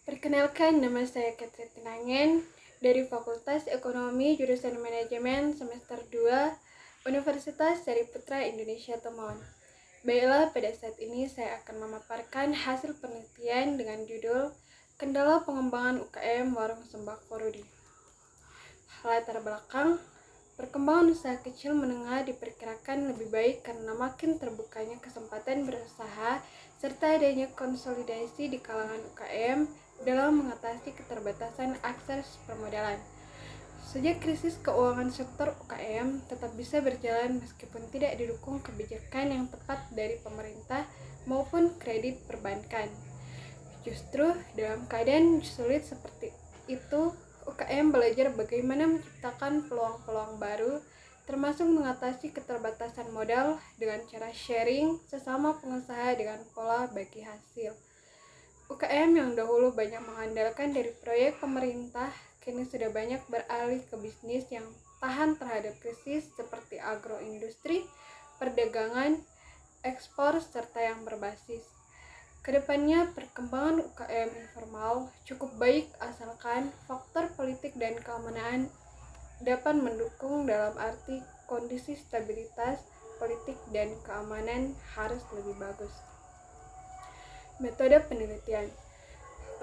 Perkenalkan, nama saya Catherine Tinangen dari Fakultas Ekonomi Jurusan Manajemen semester 2 Universitas Sariputra Indonesia Temon. Baiklah, pada saat ini saya akan memaparkan hasil penelitian dengan judul Kendala Pengembangan UKM Warung Sembako Rudi. Latar belakang, perkembangan usaha kecil menengah diperkirakan lebih baik karena makin terbukanya kesempatan berusaha serta adanya konsolidasi di kalangan UKM dalam mengatasi keterbatasan akses permodalan. Sejak krisis keuangan sektor UKM tetap bisa berjalan meskipun tidak didukung kebijakan yang tepat dari pemerintah maupun kredit perbankan. Justru dalam keadaan sulit seperti itu, UKM belajar bagaimana menciptakan peluang-peluang baru, termasuk mengatasi keterbatasan modal dengan cara sharing sesama pengusaha dengan pola bagi hasil. UKM yang dahulu banyak mengandalkan dari proyek pemerintah, kini sudah banyak beralih ke bisnis yang tahan terhadap krisis seperti agroindustri, perdagangan, ekspor, serta yang berbasis. Kedepannya, perkembangan UKM informal cukup baik asalkan faktor politik dan keamanan dapat mendukung dalam arti kondisi stabilitas politik dan keamanan harus lebih bagus. Metode penelitian.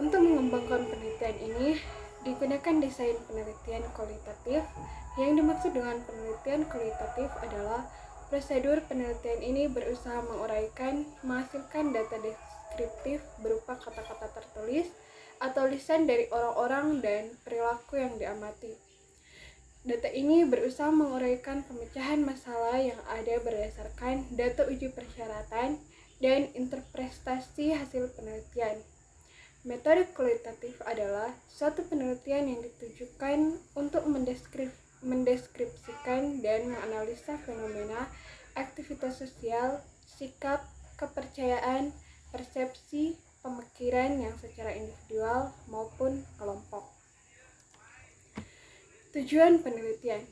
Untuk mengembangkan penelitian ini, digunakan desain penelitian kualitatif. Yang dimaksud dengan penelitian kualitatif adalah prosedur penelitian ini berusaha menguraikan, menghasilkan data deskriptif berupa kata-kata tertulis atau lisan dari orang-orang dan perilaku yang diamati. Data ini berusaha menguraikan pemecahan masalah yang ada berdasarkan data uji persyaratan dan interpretasi hasil penelitian. Metode kualitatif adalah suatu penelitian yang ditujukan untuk mendeskripsikan dan menganalisa fenomena, aktivitas sosial, sikap, kepercayaan, persepsi, pemikiran yang secara individual maupun kelompok. Tujuan penelitian.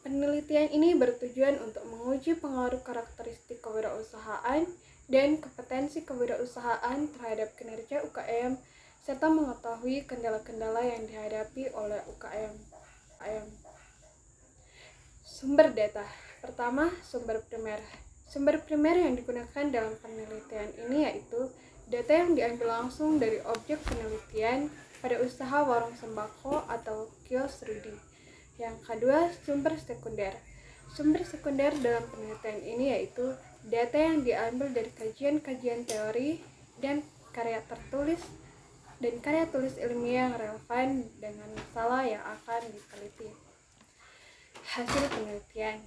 Penelitian ini bertujuan untuk menguji pengaruh karakteristik kewirausahaan dan kompetensi kewirausahaan terhadap kinerja UKM, serta mengetahui kendala-kendala yang dihadapi oleh UKM. Sumber data. Pertama, sumber primer. Sumber primer yang digunakan dalam penelitian ini yaitu data yang diambil langsung dari objek penelitian pada usaha warung sembako atau kios Rudi. Yang kedua, sumber sekunder. Sumber sekunder dalam penelitian ini yaitu data yang diambil dari kajian-kajian teori dan karya tulis ilmiah yang relevan dengan masalah yang akan diteliti. Hasil penelitian.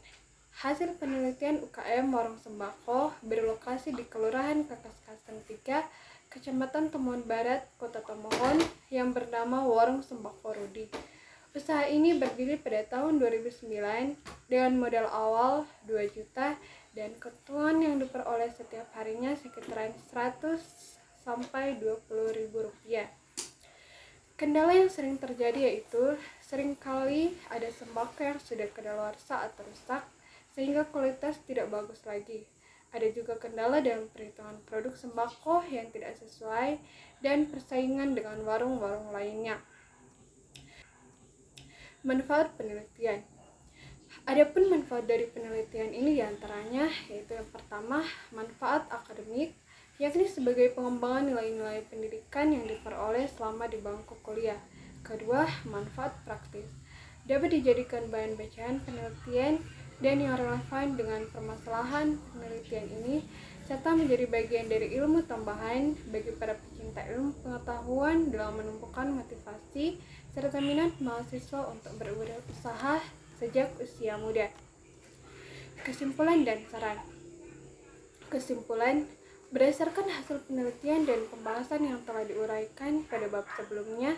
Hasil penelitian UKM Warung Sembako berlokasi di Kelurahan Kakaskasan 3, Kecamatan Temon Barat, Kota Tomohon, yang bernama Warung Sembako Rudi. Usaha ini berdiri pada tahun 2009 dengan modal awal 2 juta dan keuntungan yang diperoleh setiap harinya sekitaran 100 sampai 20 ribu rupiah. Kendala yang sering terjadi yaitu seringkali ada sembako yang sudah kadaluarsa atau rusak sehingga kualitas tidak bagus lagi. Ada juga kendala dalam perhitungan produk sembako yang tidak sesuai dan persaingan dengan warung-warung lainnya. Manfaat penelitian. Adapun manfaat dari penelitian ini diantaranya yaitu yang pertama, manfaat akademik, yakni sebagai pengembangan nilai-nilai pendidikan yang diperoleh selama di bangku kuliah. Kedua, manfaat praktis, dapat dijadikan bahan bacaan penelitian dan yang relevan dengan permasalahan penelitian ini, serta menjadi bagian dari ilmu tambahan bagi para pecinta ilmu pengetahuan dalam menumbuhkan motivasi serta minat mahasiswa untuk berwirausaha sejak usia muda. Kesimpulan dan saran. Kesimpulan, berdasarkan hasil penelitian dan pembahasan yang telah diuraikan pada bab sebelumnya,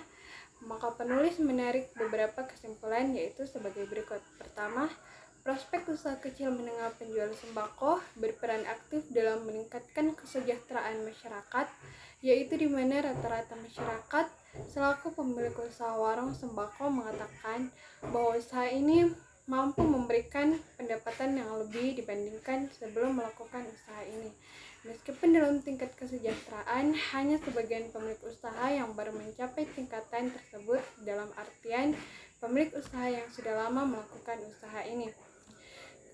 maka penulis menarik beberapa kesimpulan yaitu sebagai berikut. Pertama, prospek usaha kecil menengah penjual sembako berperan aktif dalam meningkatkan kesejahteraan masyarakat, yaitu di mana rata-rata masyarakat selaku pemilik usaha warung sembako mengatakan bahwa usaha ini mampu memberikan pendapatan yang lebih dibandingkan sebelum melakukan usaha ini. Meskipun dalam tingkat kesejahteraan, hanya sebagian pemilik usaha yang baru mencapai tingkatan tersebut dalam artian pemilik usaha yang sudah lama melakukan usaha ini.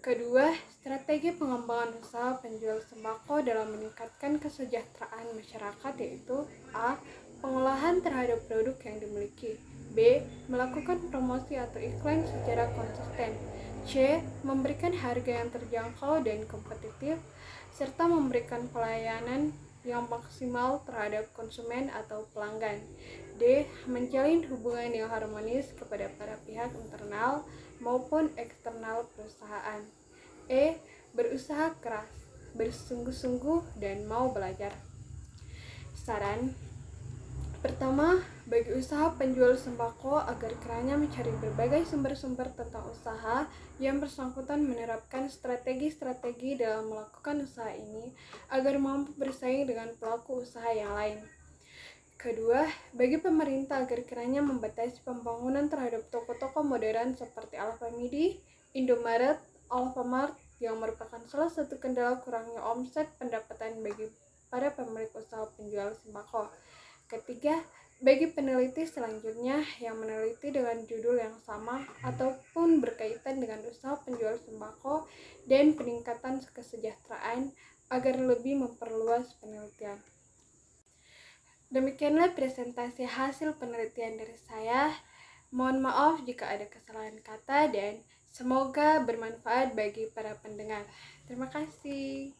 Kedua, strategi pengembangan usaha penjual sembako dalam meningkatkan kesejahteraan masyarakat yaitu A. Pengolahan terhadap produk yang dimiliki. B. Melakukan promosi atau iklan secara konsisten. C. Memberikan harga yang terjangkau dan kompetitif, serta memberikan pelayanan yang maksimal terhadap konsumen atau pelanggan. D. Menjalin hubungan yang harmonis kepada para pihak internal maupun eksternal perusahaan. E. Berusaha keras, bersungguh-sungguh, dan mau belajar. Saran pertama, bagi usaha penjual sembako agar kiranya mencari berbagai sumber-sumber tentang usaha yang bersangkutan menerapkan strategi-strategi dalam melakukan usaha ini agar mampu bersaing dengan pelaku usaha yang lain. Kedua, bagi pemerintah agar kiranya membatasi pembangunan terhadap toko-toko modern seperti Alfamidi, Indomaret, Alfamart yang merupakan salah satu kendala kurangnya omset pendapatan bagi para pemilik usaha penjual sembako. Ketiga, bagi peneliti selanjutnya yang meneliti dengan judul yang sama ataupun berkaitan dengan usaha penjual sembako dan peningkatan kesejahteraan agar lebih memperluas penelitian. Demikianlah presentasi hasil penelitian dari saya. Mohon maaf jika ada kesalahan kata dan semoga bermanfaat bagi para pendengar. Terima kasih.